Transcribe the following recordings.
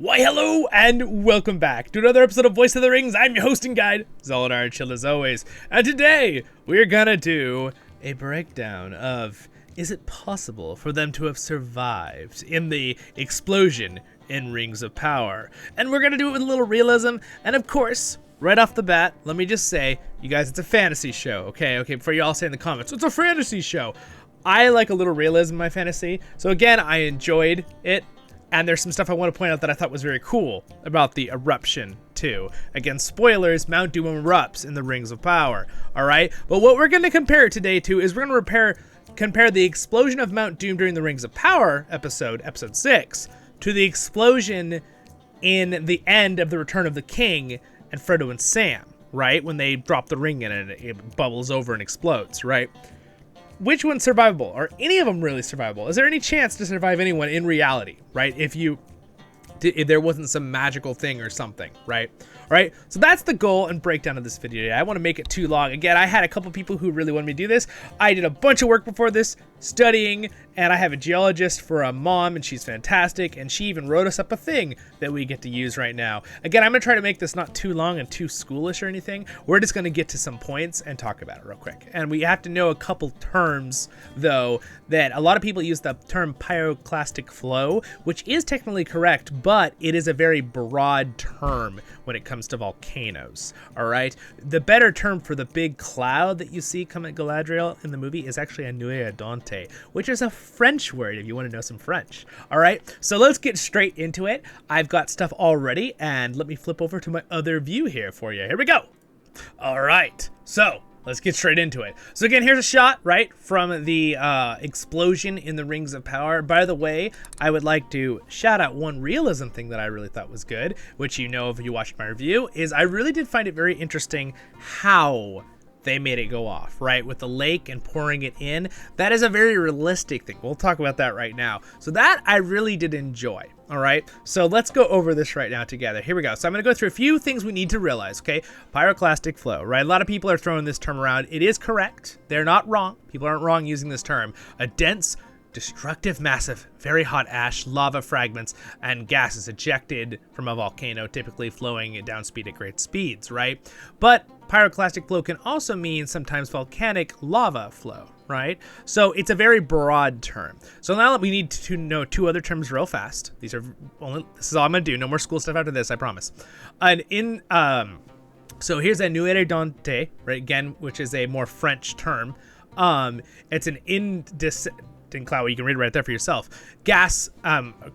Why, hello, and welcome back to another episode of Voice of the Rings. I'm your host and guide, Zollin Ironshield, as always. And today, we're gonna do a breakdown of, is it possible for them to have survived in the explosion in Rings of Power? And we're gonna do it with a little realism, and of course, right off the bat, let me just say, you guys, it's a fantasy show, okay, before you all say in the comments, it's a fantasy show. I like a little realism in my fantasy, so again, I enjoyed it. And there's some stuff I want to point out that I thought was very cool about the Eruption too. Again, spoilers, Mount Doom erupts in the Rings of Power, alright? But what we're going to compare it today to is we're going to compare the explosion of Mount Doom during the Rings of Power episode 6, to the explosion in the end of the Return of the King and Frodo and Sam, right? When they drop the ring in and it bubbles over and explodes, right? Which one's survivable? Are any of them really survivable? Is there any chance to survive anyone in reality, right? If there wasn't some magical thing or something, right? Right? So that's the goal and breakdown of this video today. I want to make it too long. Again, I had a couple people who really wanted me to do this. I did a bunch of work before this, studying, and I have a geologist for a mom, and she's fantastic, and she even wrote us up a thing that we get to use right now. Again, I'm going to try to make this not too long and too schoolish or anything. We're just going to get to some points and talk about it real quick. And we have to know a couple terms, though, that a lot of people use the term pyroclastic flow, which is technically correct, but it is a very broad term when it comes to volcanoes, all right? The better term for the big cloud that you see come at Galadriel in the movie is actually a Nuee, Ardente, which is a French word if you want to know some French, all right? So let's get straight into it. I've got stuff all ready, and let me flip over to my other view here for you. Here we go. All right, so let's get straight into it. So again, here's a shot, right, from the explosion in the Rings of Power. By the way, I would like to shout out one realism thing that I really thought was good, which you know if you watched my review, is I really did find it very interesting how they made it go off, right? With the lake and pouring it in. That is a very realistic thing. We'll talk about that right now. So that I really did enjoy, all right? So let's go over this right now together. Here we go. So I'm going to go through a few things we need to realize, okay? Pyroclastic flow, right? A lot of people are throwing this term around. It is correct. They're not wrong. People aren't wrong using this term. A dense, destructive, massive, very hot ash, lava fragments, and gases ejected from a volcano, typically flowing at downspeed at great speeds, right? But pyroclastic flow can also mean sometimes volcanic lava flow, right? So it's a very broad term. So now we need to know two other terms real fast. This is all I'm gonna do. No more school stuff after this, I promise. And so here's a Nuee Ardente, right? Again, which is a more French term. It's an cloud, you can read it right there for yourself. Gas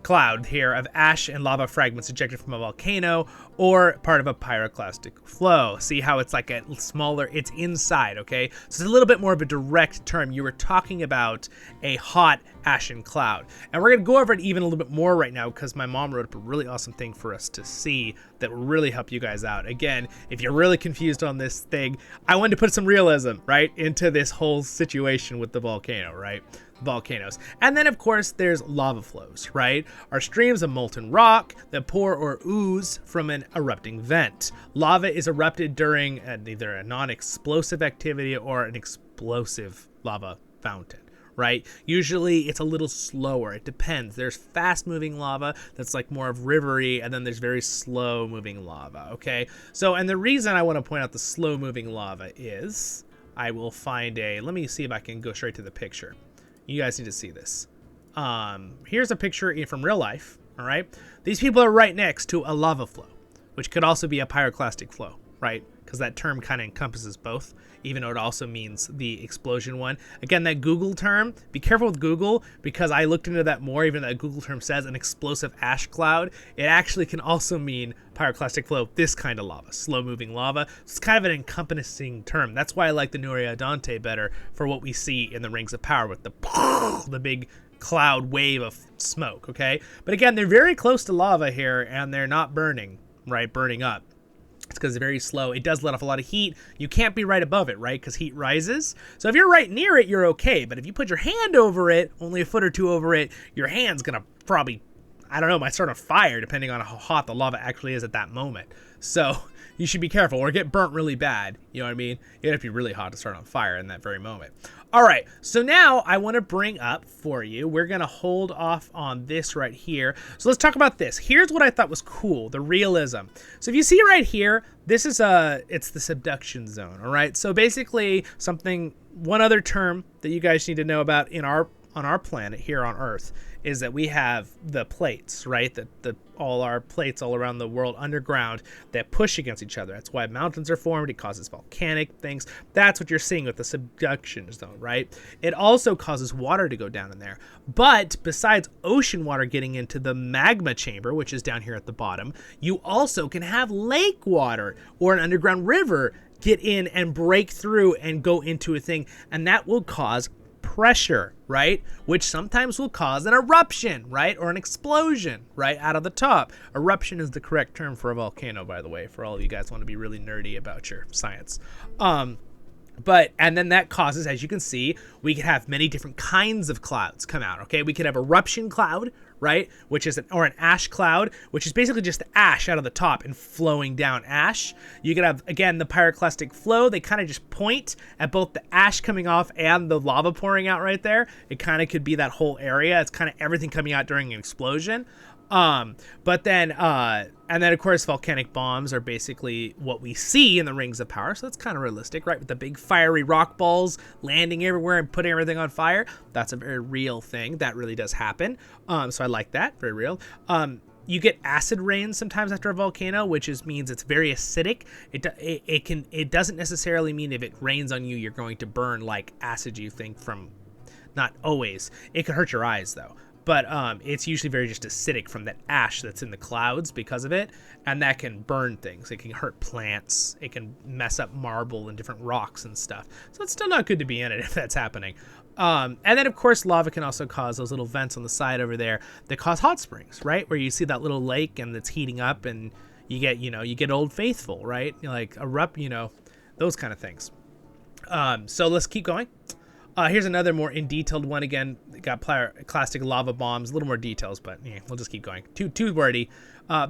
cloud here of ash and lava fragments ejected from a volcano or part of a pyroclastic flow. See how it's like a smaller, it's inside, okay? So it's a little bit more of a direct term. You were talking about a hot ashen cloud. And we're gonna go over it even a little bit more right now because my mom wrote up a really awesome thing for us to see that will really help you guys out. Again, if you're really confused on this thing, I wanted to put some realism, right, into this whole situation with the volcano, right? Volcanoes. And then of course there's lava flows, right? Are streams of molten rock that pour or ooze from an erupting vent. Lava is erupted during either a non-explosive activity or an explosive lava fountain, right? Usually it's a little slower. It depends. There's fast moving lava that's like more of rivery, and then there's very slow moving lava, okay? So, and the reason I want to point out the slow moving lava is I will find let me see if I can go straight to the picture. You guys need to see this. Here's a picture from real life, all right? These people are right next to a lava flow, which could also be a pyroclastic flow, right? Because that term kind of encompasses both, even though it also means the explosion one. Again, that Google term, be careful with Google, because I looked into that more, even though that Google term says an explosive ash cloud. It actually can also mean pyroclastic flow, this kind of lava, slow-moving lava. So it's kind of an encompassing term. That's why I like the Nuee Ardente better for what we see in the Rings of Power with the big cloud wave of smoke, okay? But again, they're very close to lava here, and they're not burning, right? Burning up. It's because it's very slow. It does let off a lot of heat. You can't be right above it, right? Because heat rises. So if you're right near it, you're okay. But if you put your hand over it, only a foot or two over it, your hand's going to probably I don't know, might start on fire depending on how hot the lava actually is at that moment. So you should be careful or get burnt really bad. You know what I mean? It'd have to be really hot to start on fire in that very moment. All right, so now I want to bring up for you, we're going to hold off on this right here. So let's talk about this. Here's what I thought was cool, the realism. So if you see right here, this is it's the subduction zone, all right? So basically one other term that you guys need to know about on our planet here on Earth is that we have the plates, right? All our plates all around the world underground that push against each other. That's why mountains are formed. It causes volcanic things. That's what you're seeing with the subduction zone, right? It also causes water to go down in there. But besides ocean water getting into the magma chamber, which is down here at the bottom, you also can have lake water or an underground river get in and break through and go into a thing, and that will cause pressure, right? Which sometimes will cause an eruption, right? Or an explosion, right? Out of the top. Eruption is the correct term for a volcano, by the way, for all of you guys who want to be really nerdy about your science. And then that causes, as you can see, we could have many different kinds of clouds come out, okay? We could have eruption cloud, right? Which is an ash cloud, which is basically just ash out of the top and flowing down ash. You could have, again, the pyroclastic flow. They kind of just point at both the ash coming off and the lava pouring out right there. It kind of could be that whole area. It's kind of everything coming out during an explosion. And then of course volcanic bombs are basically what we see in the Rings of Power, so that's kind of realistic, right? With the big fiery rock balls landing everywhere and putting everything on fire. That's a very real thing. That really does happen. So I like that. Very real. You get acid rain sometimes after a volcano, which means it's very acidic. It doesn't necessarily mean if it rains on you, you're going to burn like acid you think from, not always. It could hurt your eyes though. But it's usually very just acidic from that ash that's in the clouds because of it. And that can burn things. It can hurt plants. It can mess up marble and different rocks and stuff. So it's still not good to be in it if that's happening. And then, of course, lava can also cause those little vents on the side over there that cause hot springs, right? Where you see that little lake and it's heating up and you get Old Faithful, right? Like erupt, those kind of things. So let's keep going. Here's another more in detailed one again. Got classic lava bombs, a little more details, but we'll just keep going. Too wordy.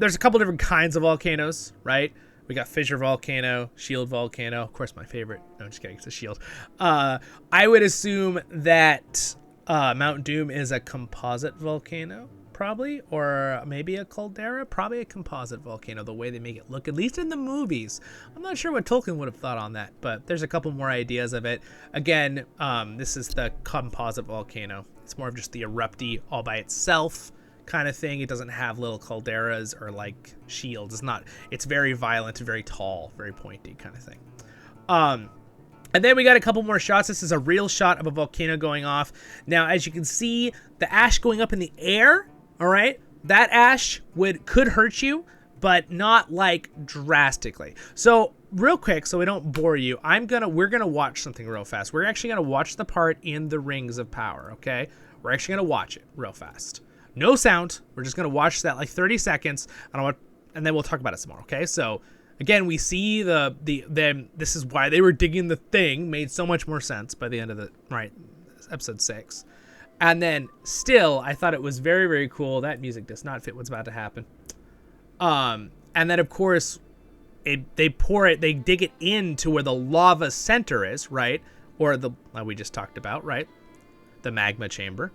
There's a couple different kinds of volcanoes, right? We got fissure volcano, shield volcano. Of course, my favorite. No, just kidding. It's a shield. I would assume that Mount Doom is a composite volcano, probably, or maybe a caldera. Probably a composite volcano, the way they make it look, at least in the movies. I'm not sure what Tolkien would have thought on that, but there's a couple more ideas of it. Again, this is the composite volcano. It's more of just the eruptee all by itself kind of thing. It doesn't have little calderas or like shields. It's very violent, very tall, very pointy kind of thing. And then we got a couple more shots. This is a real shot of a volcano going off. Now, as you can see, the ash going up in the air, all right, that ash could hurt you, but not like drastically. So real quick, so we don't bore you, we're gonna watch something real fast. We're actually gonna watch the part in the Rings of Power, okay? We're actually gonna watch it real fast. No sound. We're just gonna watch that like 30 seconds, and then we'll talk about it some more, okay? So again, we see this is why they were digging the thing. Made so much more sense by the end of episode 6. And then still, I thought it was very, very cool. That music does not fit what's about to happen. And then of course, they dig it into where the lava center is, right? Or we just talked about, right? The magma chamber,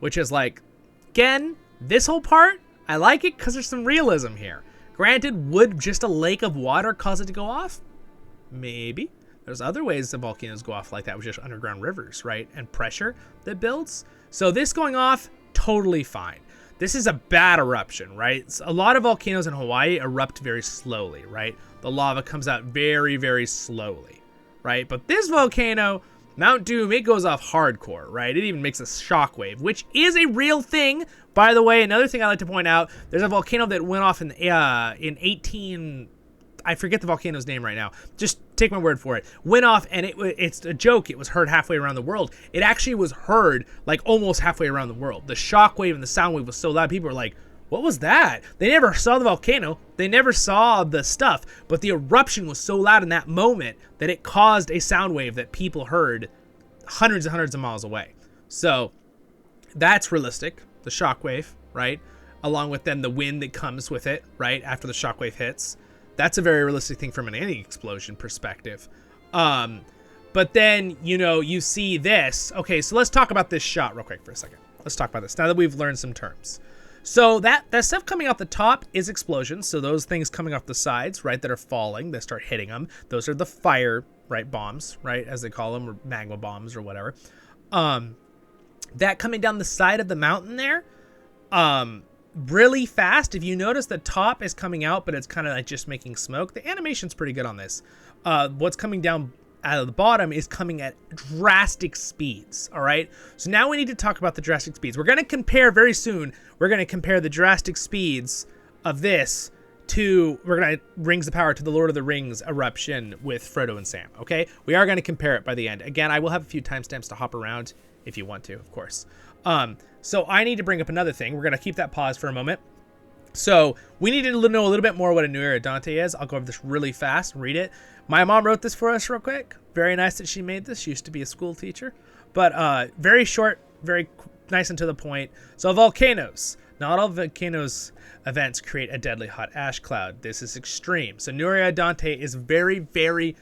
which is like, again, this whole part, I like it because there's some realism here. Granted, would just a lake of water cause it to go off? Maybe. There's other ways the volcanoes go off like that with just underground rivers, right? And pressure that builds. So this going off, totally fine. This is a bad eruption, right? A lot of volcanoes in Hawaii erupt very slowly, right? The lava comes out very, very slowly, right? But this volcano, Mount Doom, it goes off hardcore, right? It even makes a shockwave, which is a real thing. By the way, another thing I like to point out, there's a volcano that went off in 18... I forget the volcano's name right now. Just take my word for it. Went off, and it's a joke. It was heard halfway around the world. It actually was heard like almost halfway around the world. The shockwave and the sound wave was so loud, people were like, what was that? They never saw the volcano. They never saw the stuff. But the eruption was so loud in that moment that it caused a sound wave that people heard hundreds and hundreds of miles away. So that's realistic. The shockwave, right? along with then the wind that comes with it, right, after the shockwave hits. That's a very realistic thing from an anti-explosion perspective. But then, you know, you see this. Okay, so let's talk about this shot real quick for a second. Let's talk about this now that we've learned some terms. So that stuff coming off the top is explosions. So those things coming off the sides, right, that are falling, that start hitting them. Those are the fire, right, bombs, right, as they call them, or magma bombs or whatever. That coming down the side of the mountain there, really fast. If you notice, the top is coming out, but it's kind of like just making smoke. The animation's pretty good on this. What's coming down out of the bottom is coming at drastic speeds. All right. So now we need to talk about the drastic speeds. We're going to compare very soon. We're going to compare the drastic speeds of this to, we're going to Rings of Power to the Lord of the Rings eruption with Frodo and Sam. Okay. We are going to compare it by the end. Again, I will have a few timestamps to hop around if you want to, of course. So I need to bring up another thing. We're going to keep that pause for a moment. So we need to know a little bit more what a Nuee Ardente is. I'll go over this really fast and read it. My mom wrote this for us real quick. Very nice that she made this. She used to be a school teacher. But very short, very nice and to the point. So volcanoes. Not all volcanoes events create a deadly hot ash cloud. This is extreme. So Nuee Ardente is very, very,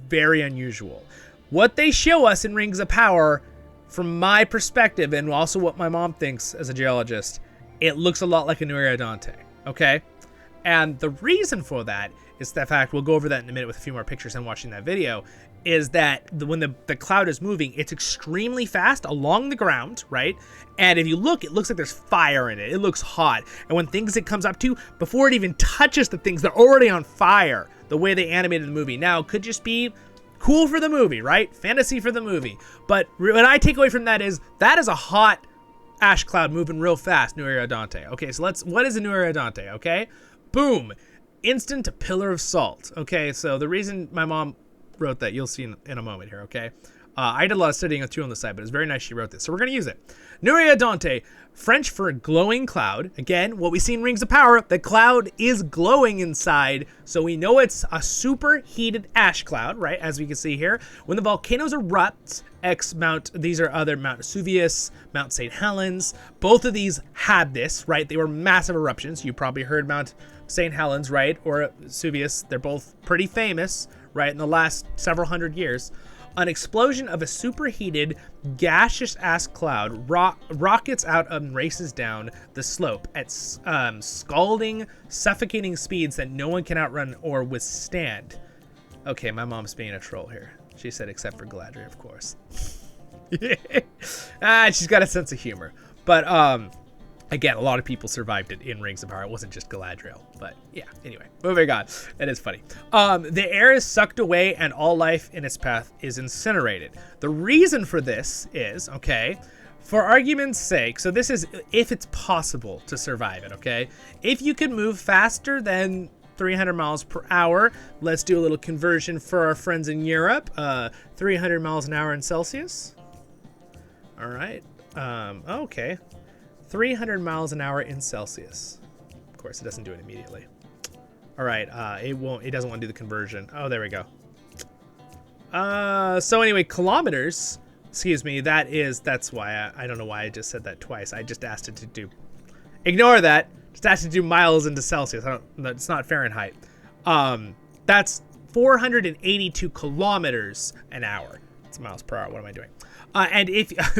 very unusual. What they show us in Rings of Power, from my perspective, and also what my mom thinks as a geologist, it looks a lot like a Nuee Ardente, okay? And the reason for that is the fact, we'll go over that in a minute with a few more pictures and watching that video, is that when the cloud is moving, it's extremely fast along the ground, right? And if you look, it looks like there's fire in it. It looks hot. And when things it comes up to, before it even touches the things, they're already on fire, the way they animated the movie. Now, it could just be cool for the movie, right? Fantasy for the movie. But what I take away from that is a hot ash cloud moving real fast, Nuee Ardente. Okay, so what is a Nuee Ardente, okay? Boom. Instant pillar of salt. Okay, so the reason my mom wrote that, you'll see in a moment here, okay? I did a lot of studying too on the side, but it's very nice she wrote this. So we're going to use it. Nuee Ardente, French for glowing cloud. Again, what we see in Rings of Power, the cloud is glowing inside, so we know it's a superheated ash cloud, right? As we can see here. When the volcanoes erupt, these are other Mount Vesuvius, Mount St. Helens. Both of these had this, right? They were massive eruptions. You probably heard Mount St. Helens, right? Or Vesuvius. They're both pretty famous, right? In the last several hundred years. An explosion of a superheated gaseous ash cloud rockets out and races down the slope at scalding, suffocating speeds that no one can outrun or withstand. Okay, my mom's being a troll here. She said, except for Galadriel, of course. She's got a sense of humor. But again, a lot of people survived it in Rings of Power. It wasn't just Galadriel. But yeah, anyway, moving on. That is funny. The air is sucked away and all life in its path is incinerated. The reason for this is, okay, for argument's sake, so this is if it's possible to survive it, okay? If you could move faster than 300 miles per hour, let's do a little conversion for our friends in Europe. 300 miles an hour in Celsius. All right. Okay. 300 miles an hour in Celsius. Of course, it doesn't do it immediately. All right, it doesn't want to do the conversion. Oh, there we go. So anyway, kilometers, excuse me, that's why, I don't know why I just said that twice. I just asked it to do, ignore that, just asked it to do miles into Celsius. It's not Fahrenheit. That's 482 kilometers an hour. It's miles per hour, what am I doing?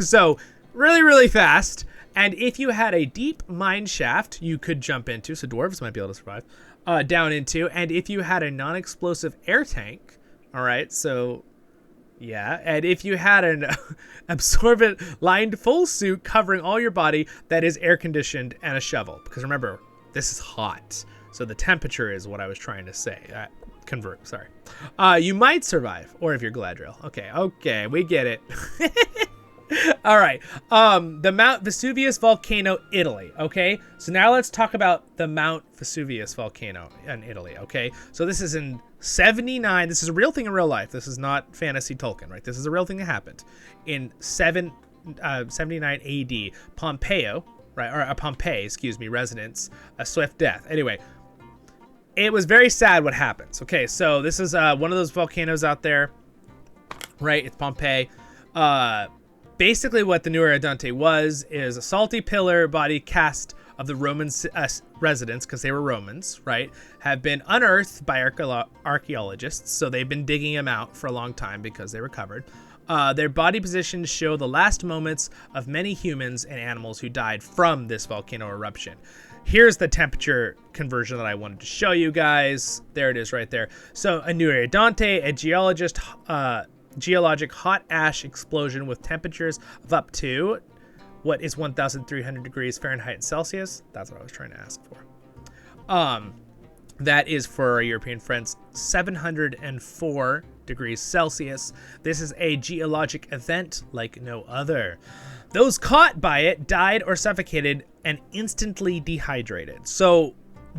So really, really fast. And if you had a deep mine shaft, you could jump into, so dwarves might be able to survive, down into. And if you had a non-explosive air tank, all right, so yeah. And if you had an absorbent-lined full suit covering all your body that is air-conditioned and a shovel. Because remember, this is hot. So the temperature is what I was trying to say. Convert, sorry. You might survive, or if you're Galadriel. Okay, we get it. All right, the Mount Vesuvius volcano, Italy, okay? So now let's talk about the Mount Vesuvius volcano in Italy, okay? So this is in 79, this is a real thing in real life. This is not fantasy Tolkien, right? This is a real thing that happened. In 79 AD, Pompeo, right, or Pompeii, excuse me, residents, a swift death. Anyway, it was very sad what happens. Okay, so this is one of those volcanoes out there, right? It's Pompeii. Basically what the Nuee Ardente is a salty pillar body cast of the Roman residents, because they were Romans, right, have been unearthed by archaeologists. So they've been digging them out for a long time because they were covered. Their body positions show the last moments of many humans and animals who died from this volcano eruption. Here's the temperature conversion that I wanted to show you guys. There it is right there. So a Nuee Ardente, a geologic hot ash explosion with temperatures of up to, what is 1,300 degrees Fahrenheit and Celsius? That's what I was trying to ask for. That is, for our European friends, 704 degrees Celsius. This is a geologic event like no other. Those caught by it died or suffocated and instantly dehydrated. So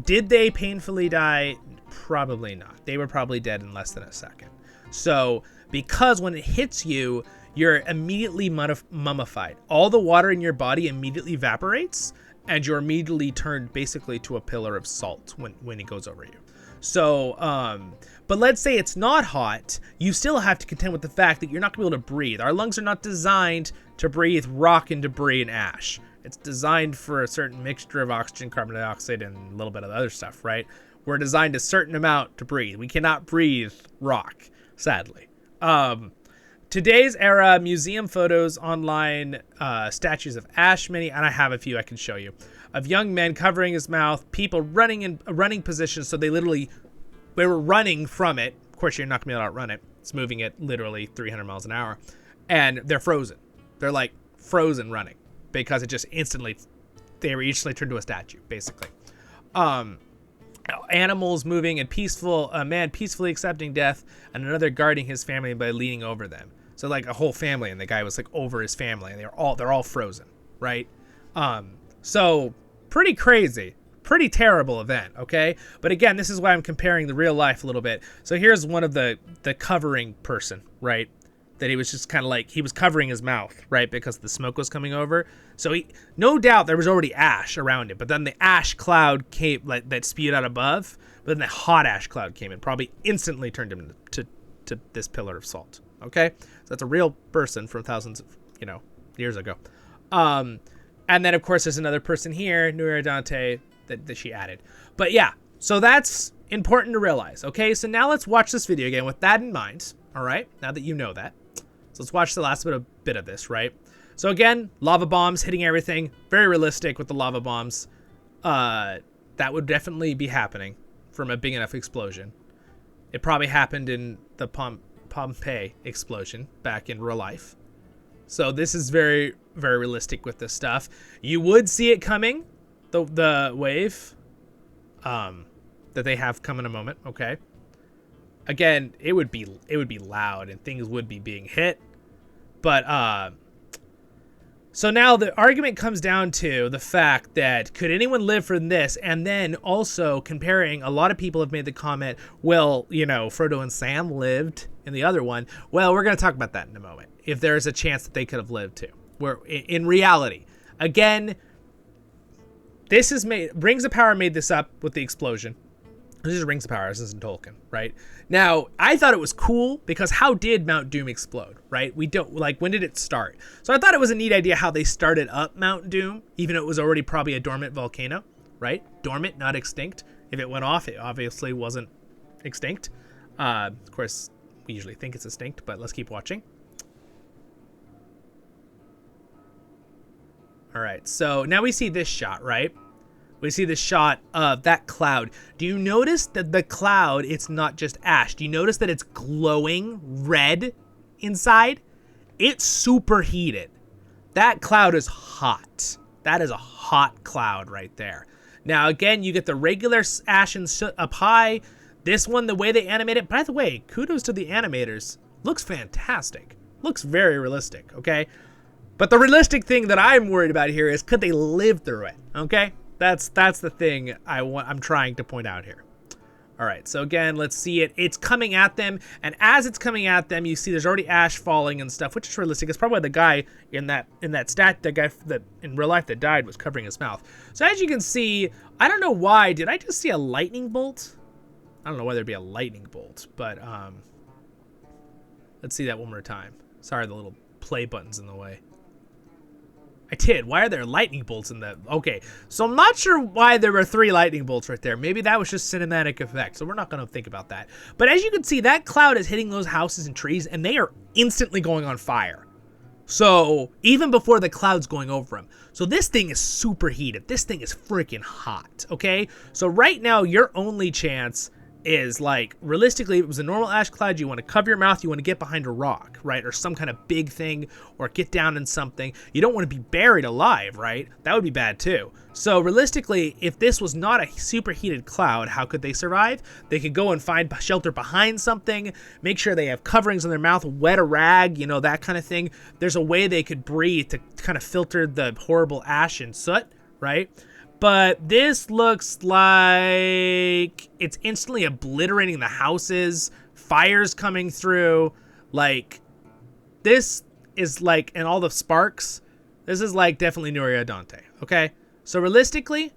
did they painfully die? Probably not. They were probably dead in less than a second. So because when it hits you, you're immediately mummified. All the water in your body immediately evaporates, and you're immediately turned basically to a pillar of salt when it goes over you. So, but let's say it's not hot, you still have to contend with the fact that you're not gonna be able to breathe. Our lungs are not designed to breathe rock and debris and ash. It's designed for a certain mixture of oxygen, carbon dioxide, and a little bit of other stuff, right? We're designed a certain amount to breathe. We cannot breathe rock, sadly. Today's era, museum photos, online statues of ash, many, and I have a few I can show you, of young men covering his mouth, people running in running positions, so they were running from it. Of course, you're not gonna be able to outrun it. It's moving at literally 300 miles an hour, and they're frozen. They're like frozen running because they were instantly turned to a statue, basically. Animals moving and a man peacefully accepting death, and another guarding his family by leaning over them. So like a whole family, and the guy was like over his family, and they're all frozen, right? So pretty crazy, pretty terrible event, okay? But again, this is why I'm comparing the real life a little bit. So here's one of the covering person, right? That he was just kind of like, he was covering his mouth, right? Because the smoke was coming over. So no doubt there was already ash around it, but then the ash cloud came, like that spewed out above, but then the hot ash cloud came and probably instantly turned him to this pillar of salt, okay? So that's a real person from thousands of, years ago. And then of course there's another person here, Nuee Ardente, that she added. But yeah, so that's important to realize, okay? So now let's watch this video again with that in mind, all right? Now that you know that. So let's watch the last bit of this, right? So again, lava bombs hitting everything. Very realistic with the lava bombs. That would definitely be happening from a big enough explosion. It probably happened in the Pompeii explosion back in real life. So this is very, very realistic with this stuff. You would see it coming, the wave that they have come in a moment, okay? Again, it would be loud and things would be being hit. But so now the argument comes down to the fact that could anyone live from this? And then also comparing, a lot of people have made the comment, well, Frodo and Sam lived in the other one. Well, we're going to talk about that in a moment. If there's a chance that they could have lived too. Where in reality, again, this is Rings of Power made this up with the explosion. This is Rings of Power, this isn't Tolkien, right? Now, I thought it was cool because how did Mount Doom explode, right? When did it start? So I thought it was a neat idea how they started up Mount Doom, even though it was already probably a dormant volcano, right? Dormant, not extinct. If it went off, it obviously wasn't extinct. Of course, we usually think it's extinct, but let's keep watching. All right, so now we see this shot, right? We see the shot of that cloud. Do you notice that the cloud, it's not just ash? Do you notice that it's glowing red inside? It's superheated. That cloud is hot. That is a hot cloud right there. Now, again, you get the regular ash and soot up high. This one, the way they animate it, by the way, kudos to the animators. Looks fantastic. Looks very realistic, okay? But the realistic thing that I'm worried about here is, could they live through it, okay? That's the thing I'm trying to point out here. All right, so again, let's see it. It's coming at them, and as it's coming at them, you see there's already ash falling and stuff, which is realistic. It's probably the guy the guy that in real life that died was covering his mouth. So as you can see, I don't know why. Did I just see a lightning bolt? I don't know whether it'd be a lightning bolt, but let's see that one more time. Sorry, the little play button's in the way. I did. Why are there lightning bolts in the... Okay, so I'm not sure why there were 3 lightning bolts right there. Maybe that was just cinematic effect, so we're not going to think about that. But as you can see, that cloud is hitting those houses and trees, and they are instantly going on fire. So, even before the cloud's going over them. So this thing is super heated. This thing is freaking hot, okay? So right now, your only chance is, like, realistically, if it was a normal ash cloud, you want to cover your mouth, you want to get behind a rock, right? Or some kind of big thing, or get down in something. You don't want to be buried alive, right? That would be bad too. So realistically, if this was not a super heated cloud, how could they survive? They could go and find shelter behind something, make sure they have coverings on their mouth, wet a rag, you know, that kind of thing. There's a way they could breathe to kind of filter the horrible ash and soot, right? But this looks like it's instantly obliterating the houses, fires coming through. Like, this is like, and all the sparks, this is like definitely Nuee Ardente, okay? So realistically,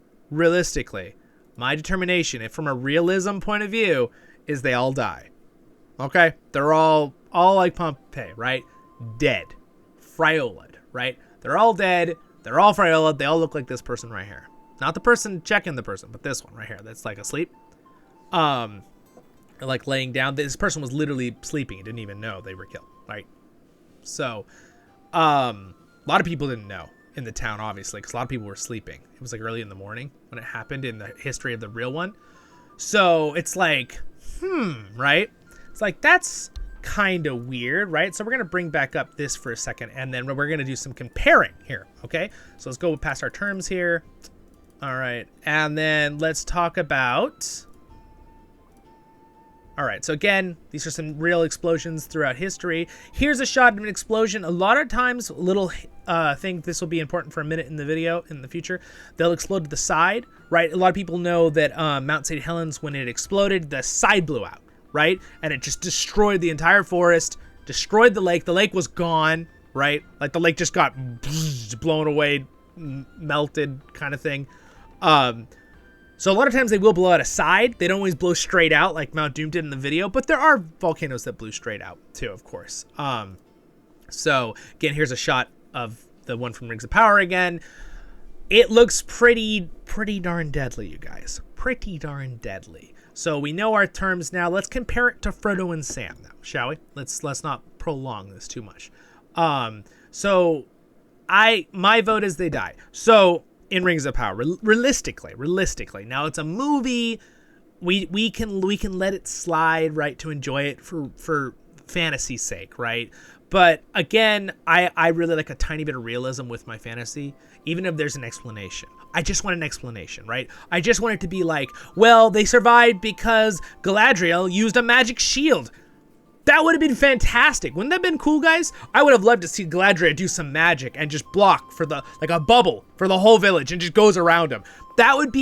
my determination, if from a realism point of view, is they all die, okay? They're all like Pompeii, right? Dead. Friola'd, right? They're all dead. They're all Friola'd. They all look like this person right here. Not the person checking the person, but this one right here that's like asleep. Like laying down. This person was literally sleeping. He didn't even know they were killed, right? So, a lot of people didn't know in the town, obviously, because a lot of people were sleeping. It was like early in the morning when it happened in the history of the real one. So, it's like, right? It's like, that's kind of weird, right? So, we're going to bring back up this for a second, and then we're going to do some comparing here, okay? So, let's go past our terms here. All right, and then let's talk about... All right, so again, these are some real explosions throughout history. Here's a shot of an explosion. A lot of times, little thing, this will be important for a minute in the video in the future, they'll explode to the side, right? A lot of people know that Mount St. Helens, when it exploded, the side blew out, right? And it just destroyed the entire forest, destroyed the lake. The lake was gone, right? Like the lake just got blown away, melted kind of thing. So a lot of times they will blow out a side. They don't always blow straight out like Mount Doom did in the video, but there are volcanoes that blew straight out too, of course. So again, here's a shot of the one from Rings of Power again. It looks pretty darn deadly, you guys. Pretty darn deadly. So we know our terms now. Let's compare it to Frodo and Sam now, shall we? Let's not prolong this too much. So my vote is they die. So in Rings of Power, realistically. Now it's a movie. We can let it slide, right, to enjoy it for fantasy's sake, right? But again, I really like a tiny bit of realism with my fantasy, even if there's an explanation. I just want an explanation, right? I just want it to be like, well, they survived because Galadriel used a magic shield. That would have been fantastic. Wouldn't that have been cool, guys? I would have loved to see Galadriel do some magic and just block for like a bubble for the whole village and just goes around them. That would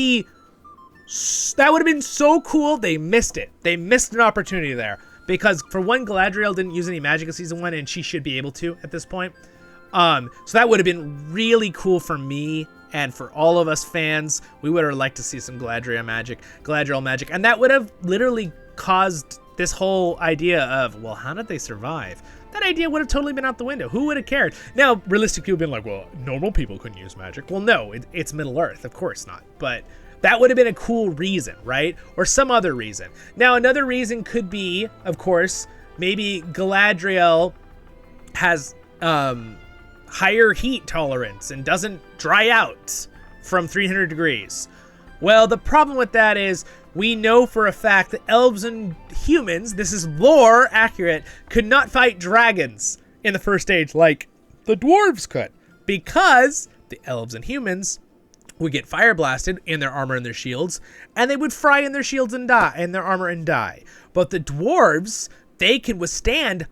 have been so cool. They missed it. They missed an opportunity there. Because for one, Galadriel didn't use any magic in season 1, and she should be able to at this point. So that would have been really cool for me and for all of us fans. We would have liked to see some Galadriel magic. And that would have literally caused this whole idea of, well, how did they survive? That idea would have totally been out the window. Who would have cared? Now, realistic people have been like, well, normal people couldn't use magic. Well, no, it's Middle Earth. Of course not. But that would have been a cool reason, right? Or some other reason. Now, another reason could be, of course, maybe Galadriel has higher heat tolerance and doesn't dry out from 300 degrees. Well, the problem with that is we know for a fact that elves and humans, this is lore accurate, could not fight dragons in the first age like the dwarves could, because the elves and humans would get fire blasted in their armor and their shields, and they would fry in their shields and die, in their armor and die. But the dwarves, they can withstand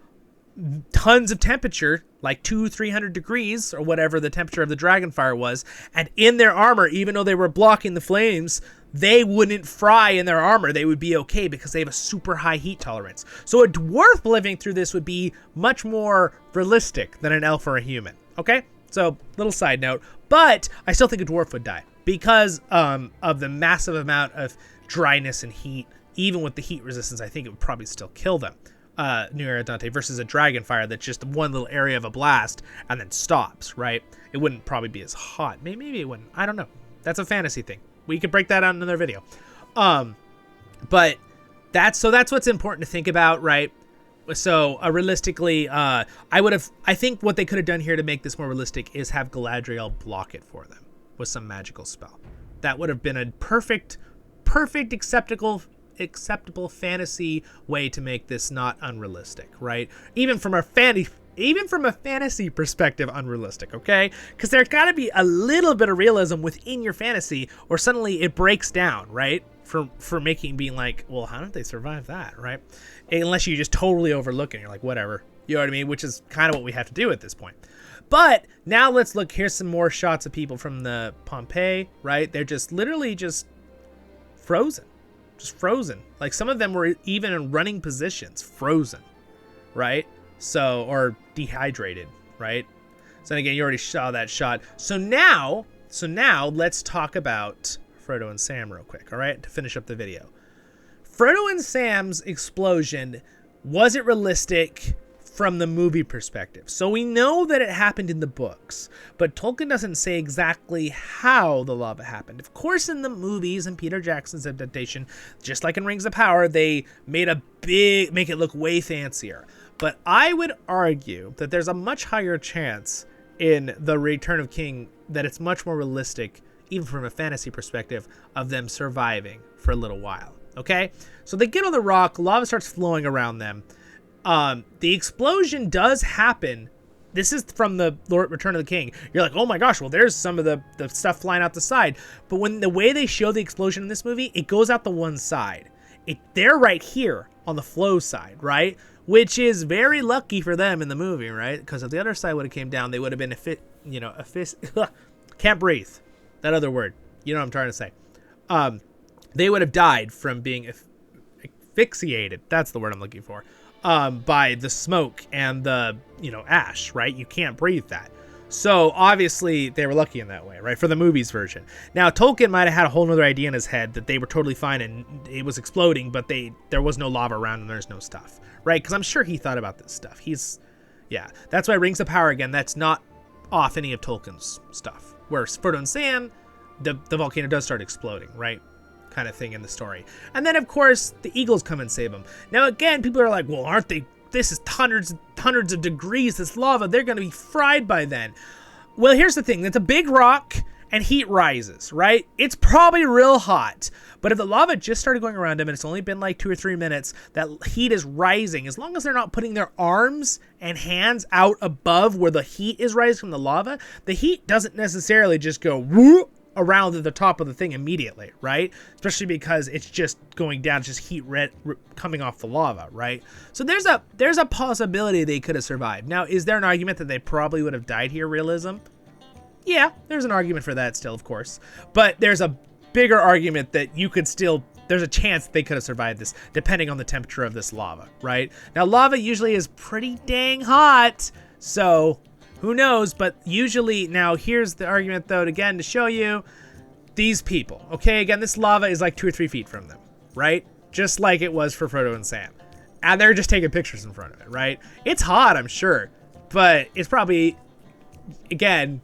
tons of temperature, like 200-300 degrees, or whatever the temperature of the dragon fire was, and in their armor, even though they were blocking the flames, they wouldn't fry in their armor. They would be okay because they have a super high heat tolerance. So a dwarf living through this would be much more realistic than an elf or a human. Okay? So, little side note. But I still think a dwarf would die because of the massive amount of dryness and heat. Even with the heat resistance, I think it would probably still kill them. Nuee Ardente versus a dragon fire that's just one little area of a blast and then stops, right? It wouldn't probably be as hot. Maybe it wouldn't. I don't know. That's a fantasy thing. We could break that out in another video. But that's what's important to think about, right? So realistically, I think what they could have done here to make this more realistic is have Galadriel block it for them with some magical spell. That would have been a perfect acceptable fantasy way to make this not unrealistic, right? Even from a fantasy perspective, unrealistic, okay? Because there's got to be a little bit of realism within your fantasy, or suddenly it breaks down, right? For being like, well, how did they survive that, right? Unless you just totally overlook it, and you're like, whatever, you know what I mean? Which is kind of what we have to do at this point. But now let's look. Here's some more shots of people from the Pompeii, right? They're just literally just frozen. Just frozen. Like some of them were even in running positions, frozen, right? So, or dehydrated, right? So again, you already saw that shot. So now let's talk about Frodo and Sam real quick, all right? To finish up the video. Frodo and Sam's explosion, was it realistic from the movie perspective? So we know that it happened in the books, but Tolkien doesn't say exactly how the lava happened. Of course, in the movies and Peter Jackson's adaptation, just like in Rings of Power, they made make it look way fancier. But I would argue that there's a much higher chance in The Return of King that it's much more realistic, even from a fantasy perspective, of them surviving for a little while. Okay? So they get on the rock, lava starts flowing around them. The explosion does happen. This is from the Return of the King. You're like, oh my gosh, well, there's some of the stuff flying out the side. But when the way they show the explosion in this movie, it goes out the one side. They're right here on the flow side, right? Which is very lucky for them in the movie, right? Because if the other side would have came down, they would have been can't breathe. That other word. You know what I'm trying to say. They would have died from being asphyxiated. That's the word I'm looking for. By the smoke and the, ash, right? You can't breathe that. So obviously they were lucky in that way, right? For the movie's version. Now Tolkien might have had a whole nother idea in his head that they were totally fine and it was exploding, but there was no lava around and there's no stuff, right? Because I'm sure he thought about this stuff. That's why Rings of Power, again, that's not off any of Tolkien's stuff. Whereas Frodo and Sam, the volcano does start exploding, right? Kind of thing in the story. And then of course the eagles come and save them. Now again, people are like, well, aren't they, this is hundreds of degrees, this lava, they're going to be fried by then. Well, here's the thing, it's a big rock and heat rises, right? It's probably real hot, but if the lava just started going around them and it's only been like 2 or 3 minutes, that heat is rising. As long as they're not putting their arms and hands out above where the heat is rising from the lava, the heat doesn't necessarily just go whoop around at the top of the thing immediately, right? Especially because it's just going down, just heat coming off the lava, right? So there's a possibility they could have survived. Now, is there an argument that they probably would have died here, realism? Yeah, there's an argument for that still, of course. But there's a bigger argument that there's a chance they could have survived this, depending on the temperature of this lava, right? Now, lava usually is pretty dang hot, so who knows? But usually, now here's the argument though, again, to show you these people. Okay, again, this lava is like 2 or 3 feet from them, right? Just like it was for Frodo and Sam. And they're just taking pictures in front of it, right? It's hot, I'm sure, but it's probably, again,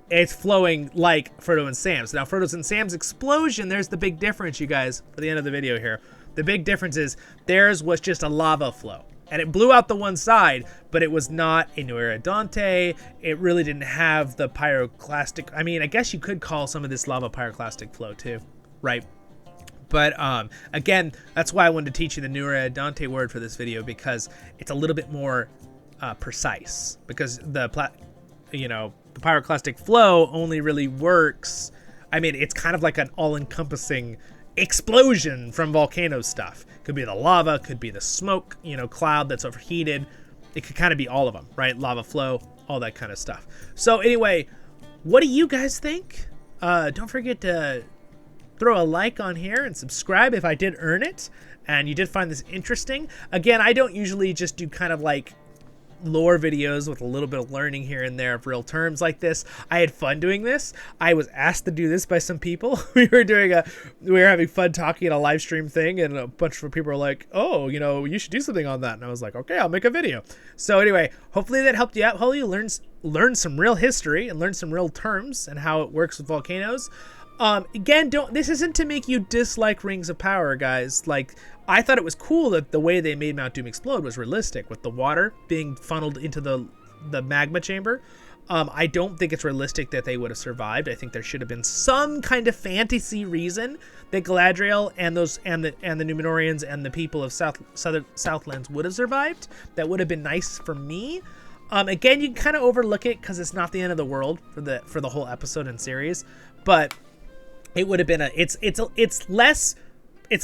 it's flowing like Frodo and Sam's. Now, Frodo's and Sam's explosion, there's the big difference, you guys, for the end of the video here. The big difference is theirs was just a lava flow. And it blew out the one side, but it was not a Nuee Ardente. It really didn't have the pyroclastic. I mean, I guess you could call some of this lava pyroclastic flow too, right? But again, that's why I wanted to teach you the Nuee Ardente word for this video, because it's a little bit more precise. Because the pyroclastic flow only really works. I mean, it's kind of like an all-encompassing explosion from volcano stuff. Could be the lava, could be the smoke, cloud that's overheated. It could kind of be all of them, right? Lava flow, all that kind of stuff. So anyway, what do you guys think? Don't forget to throw a like on here and subscribe if I did earn it and you did find this interesting. Again, I don't usually just do kind of like lore videos with a little bit of learning here and there of real terms like this. I had fun doing this. I was asked to do this by some people. we were having fun talking at a live stream thing, and a bunch of people were like, oh, you know, you should do something on that. And I was like, okay, I'll make a video. So anyway, hopefully that helped you out. Hopefully you learn some real history and learn some real terms and how it works with volcanoes. Again, this isn't to make you dislike Rings of Power, guys. Like, I thought it was cool that the way they made Mount Doom explode was realistic, with the water being funneled into the magma chamber. I don't think it's realistic that they would have survived. I think there should have been some kind of fantasy reason that Galadriel and the Numenorians and the people of Southlands would have survived. That would have been nice for me. Again, you can kind of overlook it because it's not the end of the world for the whole episode and series, but it would have been it's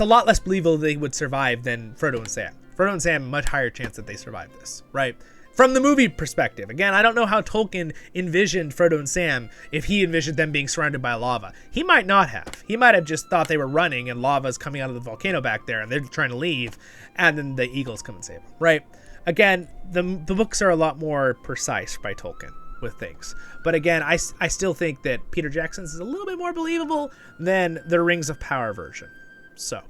a lot less believable they would survive than Frodo and Sam. Frodo and Sam, much higher chance that they survived this, right? From the movie perspective. Again, I don't know how Tolkien envisioned Frodo and Sam, if he envisioned them being surrounded by lava. He might not have. He might have just thought they were running and lava's coming out of the volcano back there and they're trying to leave, and then the eagles come and save them, right? Again, the books are a lot more precise by Tolkien with things. But again, I still think that Peter Jackson's is a little bit more believable than the Rings of Power version. So,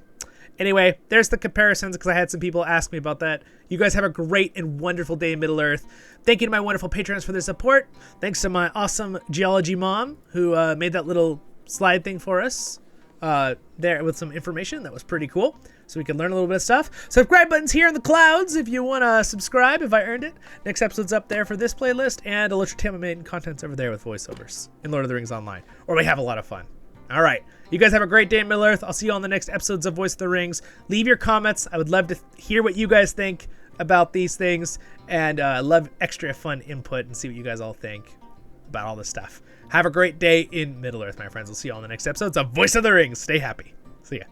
anyway, there's the comparisons because I had some people ask me about that. You guys have a great and wonderful day in Middle-earth. Thank you to my wonderful patrons for their support. Thanks to my awesome geology mom who made that little slide thing for us there with some information. That was pretty cool. So we can learn a little bit of stuff. Subscribe button's here in the clouds if you want to subscribe, if I earned it. Next episode's up there for this playlist, and Electric Tama Maiden content's over there with voiceovers in Lord of the Rings Online, where we have a lot of fun. All right. You guys have a great day in Middle-earth. I'll see you on the next episodes of Voice of the Rings. Leave your comments. I would love to hear what you guys think about these things, and love extra fun input and see what you guys all think about all this stuff. Have a great day in Middle-earth, my friends. We'll see you on the next episodes of Voice of the Rings. Stay happy. See ya.